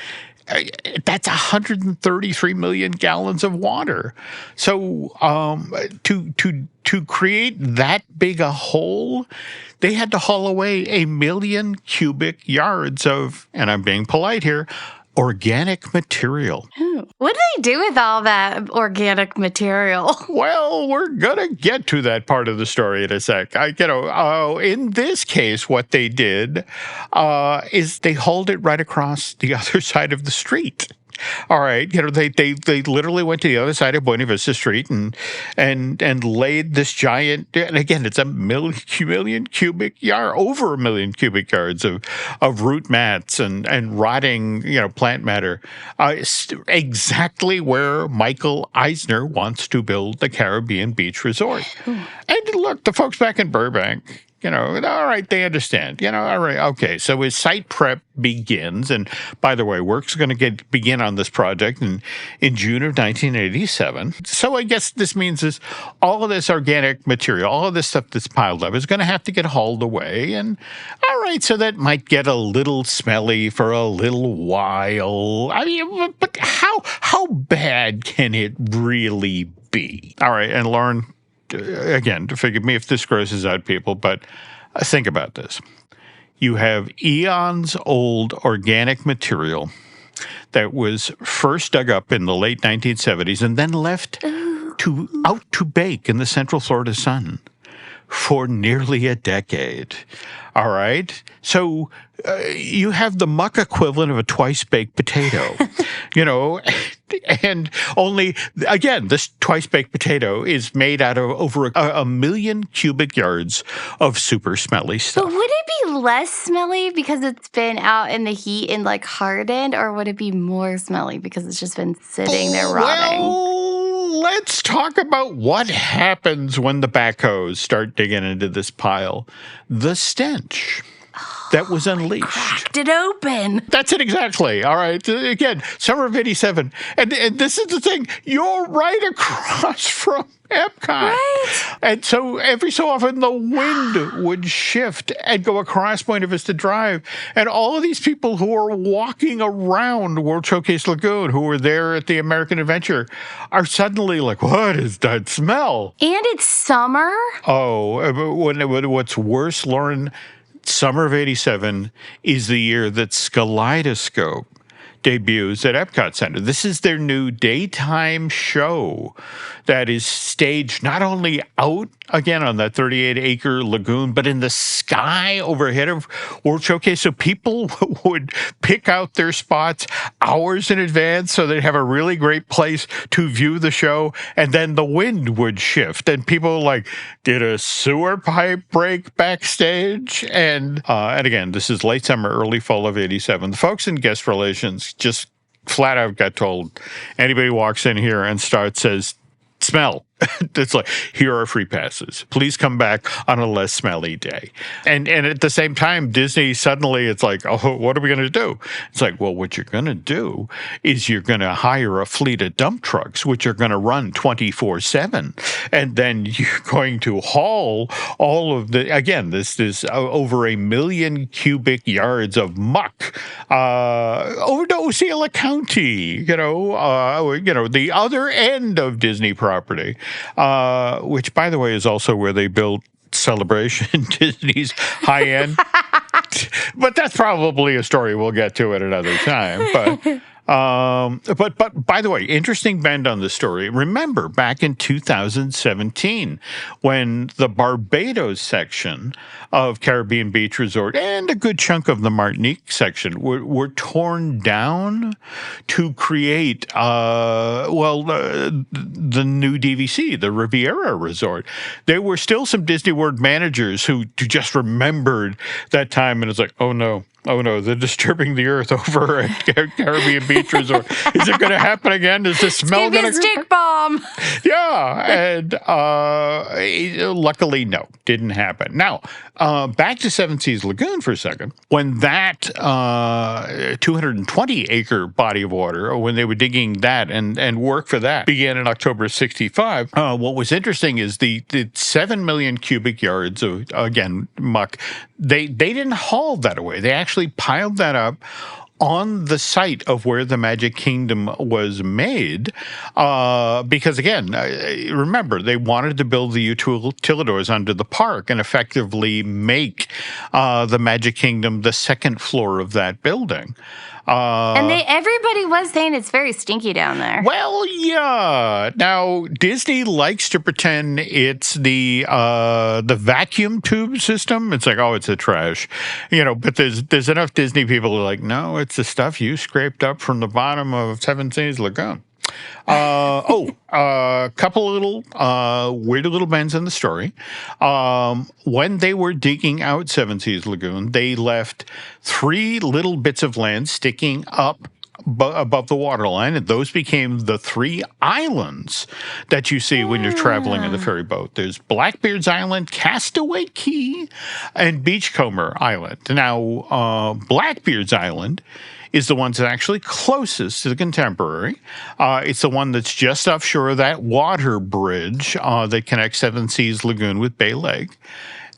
that's 133 million gallons of water. So to create that big a hole, they had to haul away 1 million cubic yards of, and I'm being polite here, organic material. What do they do with all that organic material? Well, we're going to get to that part of the story in a sec. In this case, what they did is they hauled it right across the other side of the street. All right, they literally went to the other side of Buena Vista Street and laid this giant. And again, it's 1 million cubic yard, over 1 million cubic yards of root mats and rotting plant matter, exactly where Michael Eisner wants to build the Caribbean Beach Resort. And look, the folks back in Burbank, all right, they understand. All right, okay. So his site prep begins, and by the way, work's going to begin on this project in June of 1987. So I guess this means is all of this organic material, all of this stuff that's piled up is going to have to get hauled away. And all right, so that might get a little smelly for a little while. I mean, but how bad can it really be? All right, and Lauren, again, forgive me if this grosses out people, but think about this. You have eons old organic material that was first dug up in the late 1970s and then left out to bake in the Central Florida sun for nearly a decade. All right. So you have the muck equivalent of a twice-baked potato, and only, again, this twice-baked potato is made out of over a million cubic yards of super smelly stuff. But would it be less smelly because it's been out in the heat and like hardened, or would it be more smelly because it's just been sitting there rotting? Well, let's talk about what happens when the backhoes start digging into this pile. The stench that was unleashed. Cracked it open. That's it exactly. All right. Again, summer of 87. And this is the thing. You're right across from EPCOT. Right. And so every so often the wind would shift and go across Buena Vista Drive. And all of these people who are walking around World Showcase Lagoon, who were there at the American Adventure, are suddenly like, what is that smell? And it's summer. Oh, what's worse, Lauren, summer of 87 is the year that Kaleidoscope debuts at Epcot Center. This is their new daytime show that is staged not only out, again, on that 38-acre lagoon, but in the sky overhead of World Showcase. So people would pick out their spots hours in advance so they'd have a really great place to view the show. And then the wind would shift. And people did a sewer pipe break backstage? And again, this is late summer, early fall of 87. The folks in guest relations just flat out got told, anybody walks in here and says, smell. It's like, here are free passes. Please come back on a less smelly day. And at the same time, Disney suddenly, it's like, oh, what are we going to do? It's like, well, what you're going to do is you're going to hire a fleet of dump trucks, which are going to run 24/7. And then you're going to haul all of this over 1 million cubic yards of muck over to Osceola County, the other end of Disney property. Which, by the way, is also where they built Celebration, Disney's high-end. But that's probably a story we'll get to at another time. But by the way, interesting bend on the story. Remember back in 2017 when the Barbados section of Caribbean Beach Resort and a good chunk of the Martinique section were torn down to create, the new DVC, the Riviera Resort. There were still some Disney World managers who just remembered that time, and it's like, oh no, they're disturbing the earth over at Caribbean Beach Resort. Is it going to happen again? Is the smell going to... Maybe a stick bomb. Yeah, and luckily, no, didn't happen. Now, back to Seven Seas Lagoon for a second. When that 220-acre body of water, when they were digging that and work for that, began in October of 65, what was interesting is the 7 million cubic yards of, again, muck, they didn't haul that away. They actually piled that up on the site of where the Magic Kingdom was made, because, again, remember, they wanted to build the utilidors under the park and effectively make the Magic Kingdom the second floor of that building. And everybody was saying it's very stinky down there. Well, yeah. Now, Disney likes to pretend it's the vacuum tube system. It's like, oh, it's a trash. But there's enough Disney people who are like, no, it's the stuff you scraped up from the bottom of Seven Seas Lagoon. A couple little weird little bends in the story. When they were digging out Seven Seas Lagoon, they left 3 little bits of land sticking up above the waterline, and those became the 3 islands that you see when you're traveling in the ferry boat. There's Blackbeard's Island, Castaway Key, and Beachcomber Island. Now, Blackbeard's Island is the one that's actually closest to the Contemporary. It's the one that's just offshore of that water bridge that connects Seven Seas Lagoon with Bay Lake.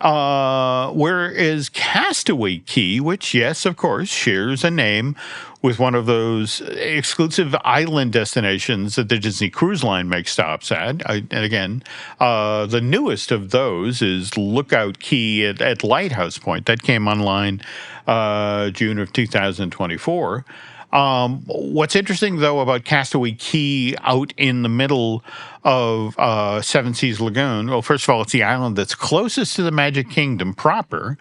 Whereas Castaway Key, which, yes, of course, shares a name with one of those exclusive island destinations that the Disney Cruise Line makes stops at. And again, the newest of those is Lookout Key at Lighthouse Point. That came online June of 2024. What's interesting, though, about Castaway Key out in the middle of Seven Seas Lagoon. Well, first of all, it's the island that's closest to the Magic Kingdom proper,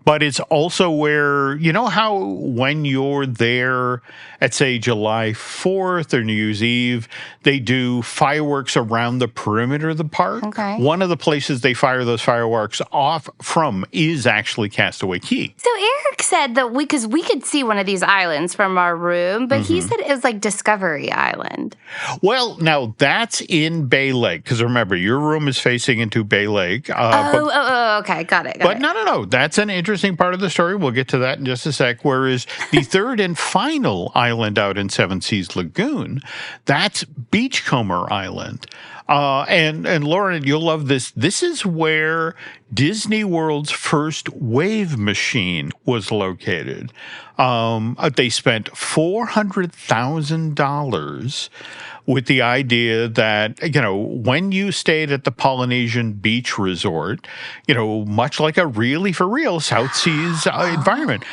but it's also where, you know how when you're there at, say, July 4th or New Year's Eve, they do fireworks around the perimeter of the park? Okay. One of the places they fire those fireworks off from is actually Castaway Cay. So Eric said that because we could see one of these islands from our room, but he said it was like Discovery Island. Well, now that's in Bay Lake, because remember, your room is facing into Bay Lake. Okay, got it. But no, that's an interesting part of the story. We'll get to that in just a sec. Whereas the third and final island out in Seven Seas Lagoon, that's Beachcomber Island. And Lauren, you'll love this. This is where Disney World's first wave machine was located. They spent $400,000 with the idea that, you know, when you stayed at the Polynesian Beach Resort, you know, much like a really for real South Seas environment,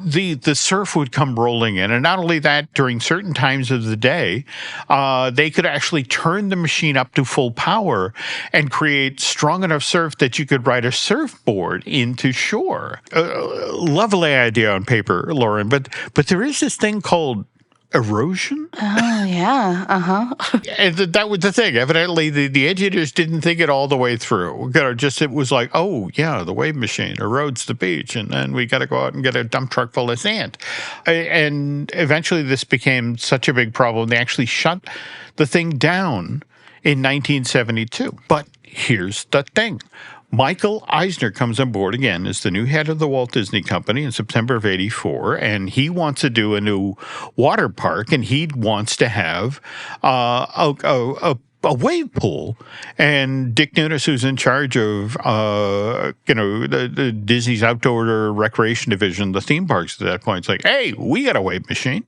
the surf would come rolling in. And not only that, during certain times of the day, they could actually turn the machine up to full power and create strong enough surf that you could ride a surfboard into shore. Lovely idea on paper, Lauren, but there is this thing called erosion? Oh, yeah. And that was the thing. Evidently, the engineers didn't think it all the way through. You know, just it was like, oh, yeah, the wave machine erodes the beach, and then we got to go out and get a dump truck full of sand. And eventually, this became such a big problem, they actually shut the thing down in 1972. But here's the thing. Michael Eisner comes on board again as the new head of the Walt Disney Company in September of '84, and he wants to do a new water park, and he wants to have a wave pool. And Dick Nunes, who's in charge of, the Disney's Outdoor Recreation Division, the theme parks at that point, is like, hey, we got a wave machine,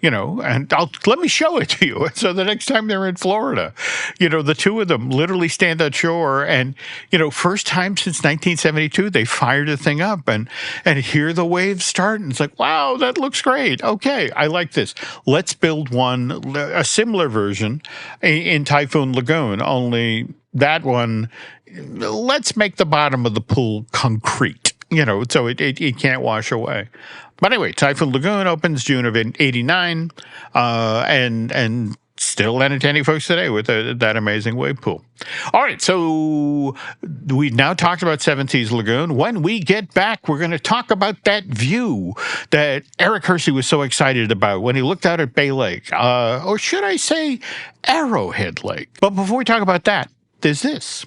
you know, and let me show it to you. So the next time they're in Florida, you know, the two of them literally stand on shore, and, you know, first time since 1972, they fired the thing up and hear the waves start. And it's like, wow, that looks great. Okay, I like this. Let's build one, a similar version in Typhoon Lagoon, only that one, let's make the bottom of the pool concrete, you know, so it can't wash away. But anyway, Typhoon Lagoon opens June of '89, and still entertaining folks today with that amazing wave pool. All right, so we've now talked about Seven Seas Lagoon. When we get back, we're going to talk about that view that Eric Hersey was so excited about when he looked out at Bay Lake, or should I say Arrowhead Lake. But before we talk about that, there's this.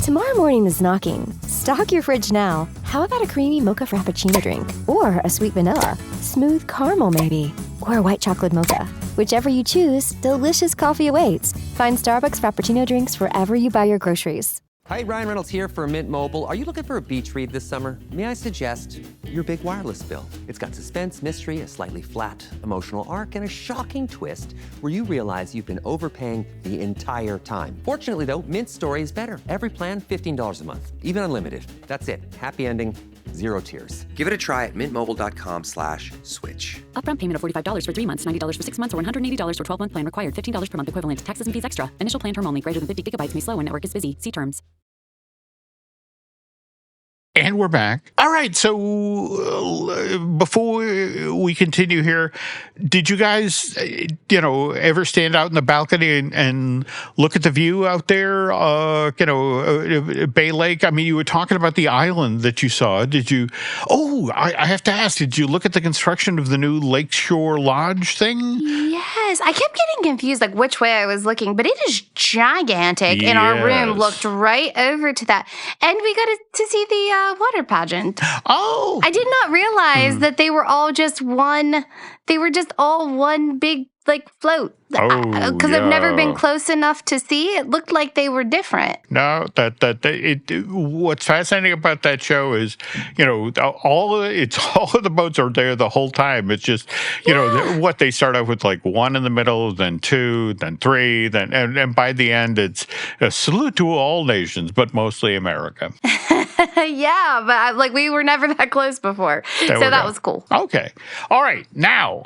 Tomorrow morning is knocking. Stock your fridge now. How about a creamy mocha frappuccino drink? Or a sweet vanilla? Smooth caramel, maybe? Or a white chocolate mocha? Whichever you choose, delicious coffee awaits. Find Starbucks Frappuccino drinks wherever you buy your groceries. Hi, Ryan Reynolds here for Mint Mobile. Are you looking for a beach read this summer? May I suggest your big wireless bill? It's got suspense, mystery, a slightly flat emotional arc, and a shocking twist where you realize you've been overpaying the entire time. Fortunately, though, Mint's story is better. Every plan, $15 a month, even unlimited. That's it. Happy ending. Zero tears. Give it a try at mintmobile.com/switch. Upfront payment of $45 for 3 months, $90 for 6 months, or $180 for 12-month plan required. $15 per month equivalent. Taxes and fees extra. Initial plan term only. Greater than 50 gigabytes may slow when network is busy. See terms. And we're back. All right, so before we continue here, did you guys, ever stand out in the balcony and look at the view out there, Bay Lake? I mean, you were talking about the island that you saw. Did you, I have to ask, did you look at the construction of the new Lakeshore Lodge thing? Yes, I kept getting confused, like which way I was looking, but it is gigantic, and our room looked right over to that. And we got to see the water pageant. Oh! I did not realize that they were all just one. They were just all one big float. Because I've never been close enough to see. It looked like they were different. No, what's fascinating about that show is, all of the boats are there the whole time. It's just, what they start off with, like one in the middle, then two, then three, and by the end it's a salute to all nations, but mostly America. Yeah, but we were never that close before. So that was cool. Okay. All right. Now,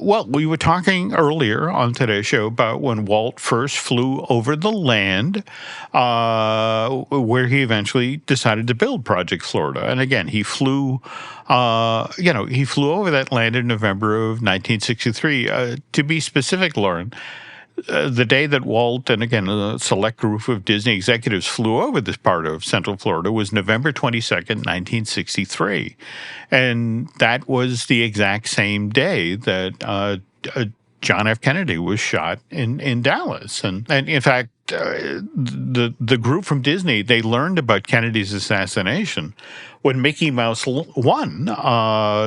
well, we were talking earlier on today's show about when Walt first flew over the land where he eventually decided to build Project Florida. And again, he flew over that land in November of 1963. To be specific, Lauren, the day that Walt and, again, a select group of Disney executives flew over this part of Central Florida was November 22nd, 1963. And that was the exact same day that John F. Kennedy was shot in Dallas. And in fact, the group from Disney, they learned about Kennedy's assassination when Mickey Mouse won.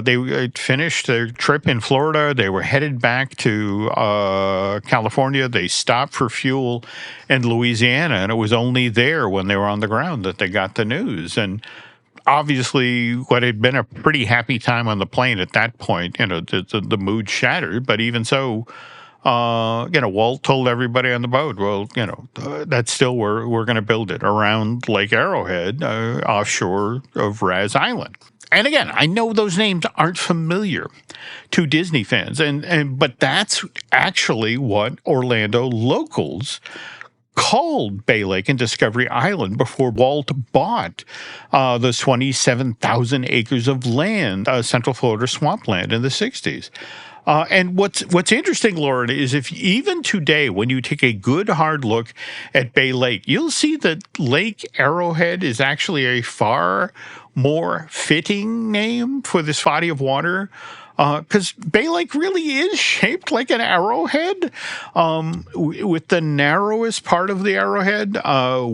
They finished their trip in Florida. They were headed back to California. They stopped for fuel in Louisiana, and it was only there when they were on the ground that they got the news. And obviously, what had been a pretty happy time on the plane at that point, the mood shattered. But even so, Walt told everybody on the boat, well, that's still where we're going to build it, around Lake Arrowhead, offshore of Raz Island. And again, I know those names aren't familiar to Disney fans, but that's actually what Orlando locals called Bay Lake and Discovery Island before Walt bought those 27,000 acres of land, Central Florida swampland in the 60s. And what's interesting, Lauren, is if even today, when you take a good hard look at Bay Lake, you'll see that Lake Arrowhead is actually a far more fitting name for this body of water. Because Bay Lake really is shaped like an arrowhead, with the narrowest part of the arrowhead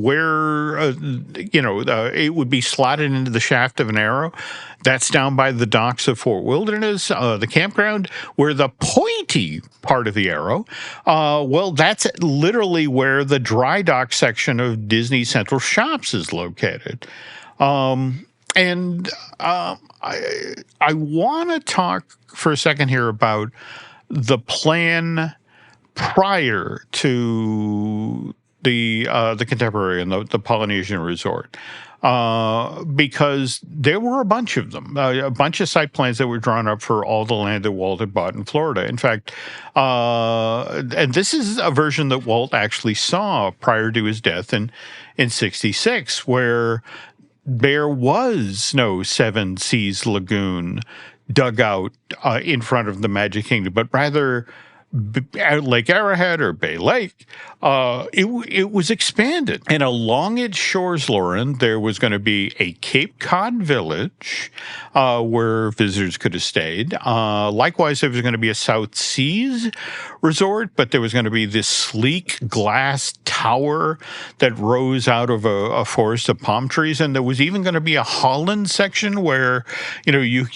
where, it would be slotted into the shaft of an arrow. That's down by the docks of Fort Wilderness, the campground, where the pointy part of the arrow, that's literally where the dry dock section of Disney Central Shops is located. I want to talk for a second here about the plan prior to the Contemporary and the Polynesian Resort, because there were a bunch of them, a bunch of site plans that were drawn up for all the land that Walt had bought in Florida. In fact, and this is a version that Walt actually saw prior to his death in 66, where there was no Seven Seas Lagoon dug out in front of the Magic Kingdom, but rather Lake Arrowhead or Bay Lake, it was expanded. And along its shores, Lauren, there was going to be a Cape Cod village where visitors could have stayed. Likewise, there was going to be a South Seas resort, but there was going to be this sleek glass tower that rose out of a forest of palm trees. And there was even going to be a Holland section where, you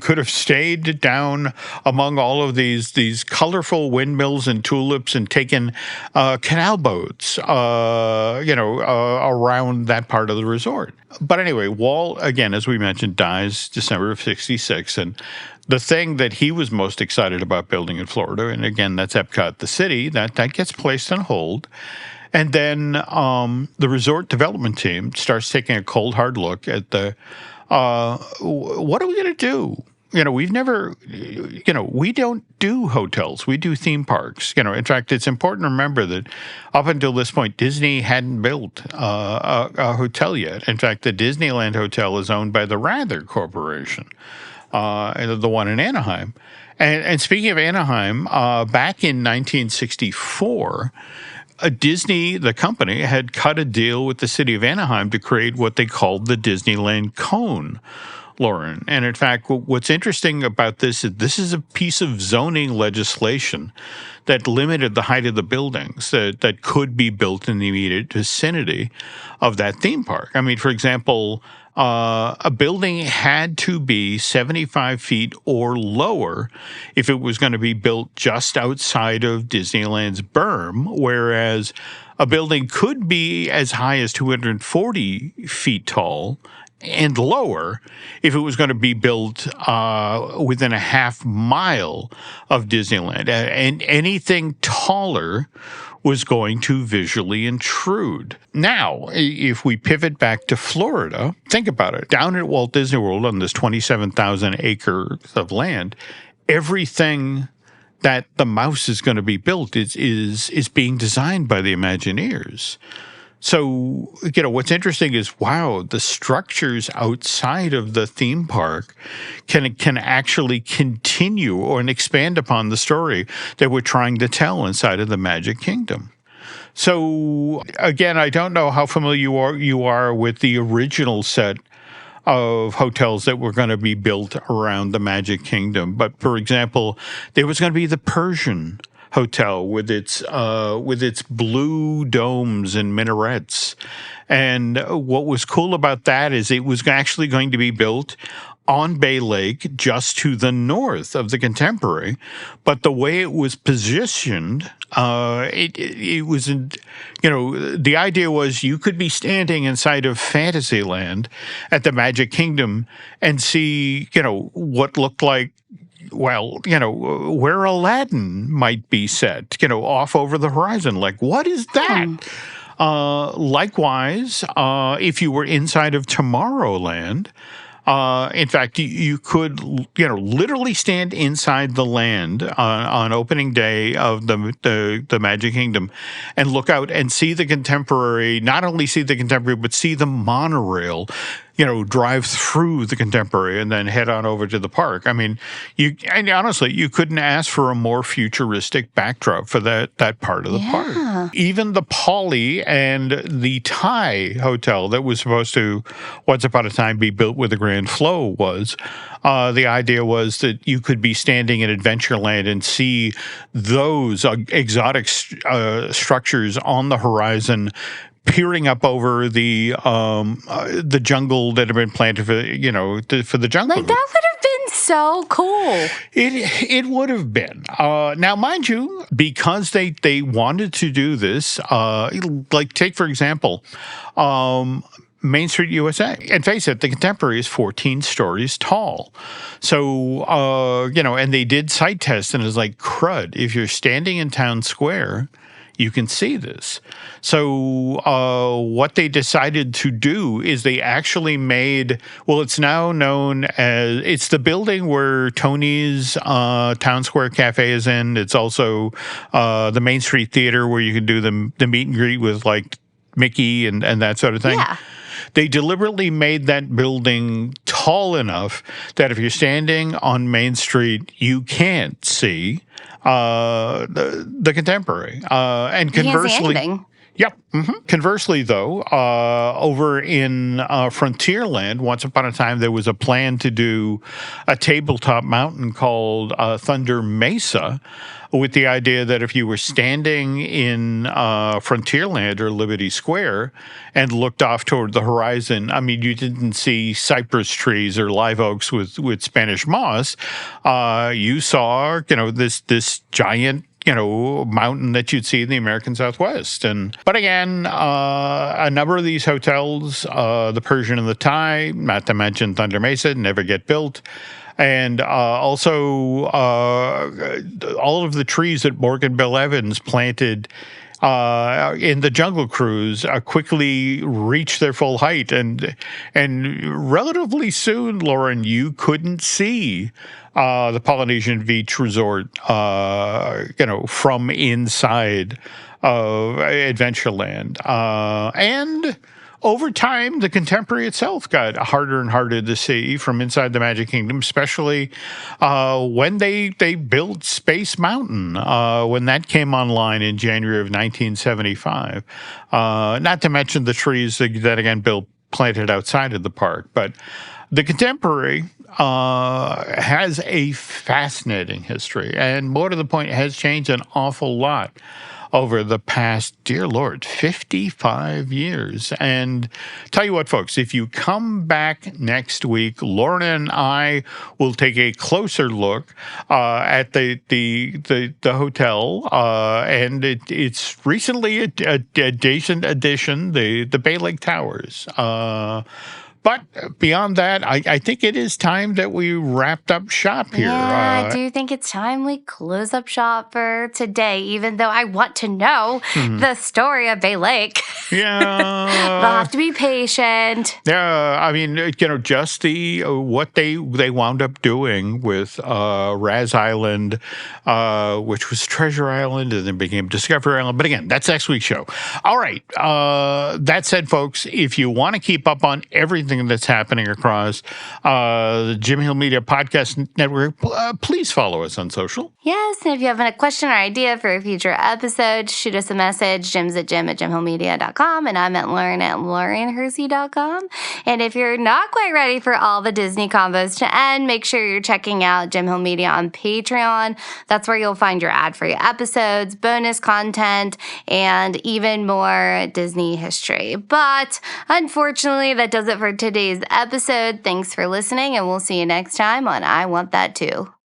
could have stayed down among all of these colorful windmills and tulips and taken canal boats, around that part of the resort. But anyway, Walt, again, as we mentioned, dies December of 66. And the thing that he was most excited about building in Florida, and again, that's EPCOT, the city, that gets placed on hold. And then the resort development team starts taking a cold, hard look at what are we going to do? We've never, we don't do hotels. We do theme parks. In fact, it's important to remember that up until this point, Disney hadn't built a hotel yet. In fact, the Disneyland Hotel is owned by the Rather Corporation, the one in Anaheim. And speaking of Anaheim, back in 1964, Disney, the company, had cut a deal with the city of Anaheim to create what they called the Disneyland Cone, Lauren. And in fact, what's interesting about this is a piece of zoning legislation that limited the height of the buildings that could be built in the immediate vicinity of that theme park. I mean, for example, a building had to be 75 feet or lower if it was going to be built just outside of Disneyland's berm, whereas a building could be as high as 240 feet tall and lower if it was going to be built within a half mile of Disneyland. And anything taller was going to visually intrude. Now, if we pivot back to Florida, think about it. Down at Walt Disney World on this 27,000 acres of land, everything that the mouse is going to be built is being designed by the Imagineers. So, what's interesting is, wow, the structures outside of the theme park can actually continue or expand upon the story that we're trying to tell inside of the Magic Kingdom. So, again, I don't know how familiar you are with the original set of hotels that were going to be built around the Magic Kingdom. But, for example, there was going to be the Persian Hotel with its blue domes and minarets. And what was cool about that is it was actually going to be built on Bay Lake just to the north of the Contemporary. But the way it was positioned, it was, the idea was you could be standing inside of Fantasyland at the Magic Kingdom and see, what looked like, well, where Aladdin might be set, off over the horizon. Like, what is that? Likewise, if you were inside of Tomorrowland, in fact, you could, literally stand inside the land on opening day of the Magic Kingdom and look out and see the Contemporary, not only see the Contemporary, but see the monorail, drive through the Contemporary and then head on over to the park. I mean, honestly, you couldn't ask for a more futuristic backdrop for that part of the park. Even the Poly and the Thai Hotel that was supposed to, once upon a time, be built with a Grand Flow was, the idea was that you could be standing in Adventureland and see those exotic structures on the horizon, peering up over the jungle that had been planted for the jungle. Like, that would have been so cool. It would have been. Now, mind you, because they wanted to do this, like take for example, Main Street USA. And face it, the Contemporary is 14 stories tall. So, and they did site tests, and it's like, crud, if you're standing in Town Square, you can see this. So what they decided to do is they actually made, well, it's now known as, it's the building where Tony's Town Square Cafe is in. It's also the Main Street Theater where you can do the meet and greet with like Mickey and that sort of thing. Yeah. They deliberately made that building tall enough that if you're standing on Main Street, you can't see the Contemporary. And conversely, yep. Mm-hmm. Conversely, though, over in Frontierland, once upon a time, there was a plan to do a tabletop mountain called Thunder Mesa, with the idea that if you were standing in Frontierland or Liberty Square and looked off toward the horizon, I mean, you didn't see cypress trees or live oaks with Spanish moss. You saw, this giant, mountain that you'd see in the American Southwest. But again, a number of these hotels, the Persian and the Thai, not to mention Thunder Mesa, never get built. And also all of the trees that Morgan Bill Evans planted in the Jungle Cruise quickly reached their full height. And relatively soon, Lauren, you couldn't see the Polynesian Beach Resort, from inside of Adventureland. And over time, the Contemporary itself got harder and harder to see from inside the Magic Kingdom, especially when they built Space Mountain, when that came online in January of 1975. Not to mention the trees that again, Bill planted outside of the park. But the Contemporary has a fascinating history, and more to the point, has changed an awful lot over the past, dear Lord, 55 years. And tell you what, folks, if you come back next week, Lauren and I will take a closer look at the hotel, and it's recently a decent addition, the Bay Lake Towers. But beyond that, I think it is time that we wrapped up shop here. Yeah, I do think it's time we close up shop for today, even though I want to know the story of Bay Lake. Yeah. They'll have to be patient. Yeah, I mean, just the what they wound up doing with Raz Island, which was Treasure Island, and then became Discovery Island. But again, that's next week's show. All right. That said, folks, if you want to keep up on everything that's happening across the Jim Hill Media Podcast Network, please follow us on social. Yes, and if you have a question or idea for a future episode, shoot us a message. Jim's at jimhillmedia.com, and I'm at laurenhersey.com. And if you're not quite ready for all the Disney combos to end, make sure you're checking out Jim Hill Media on Patreon. That's where you'll find your ad-free episodes, bonus content, and even more Disney history. But unfortunately, that does it for today's episode. Thanks for listening, and we'll see you next time on I Want That Too.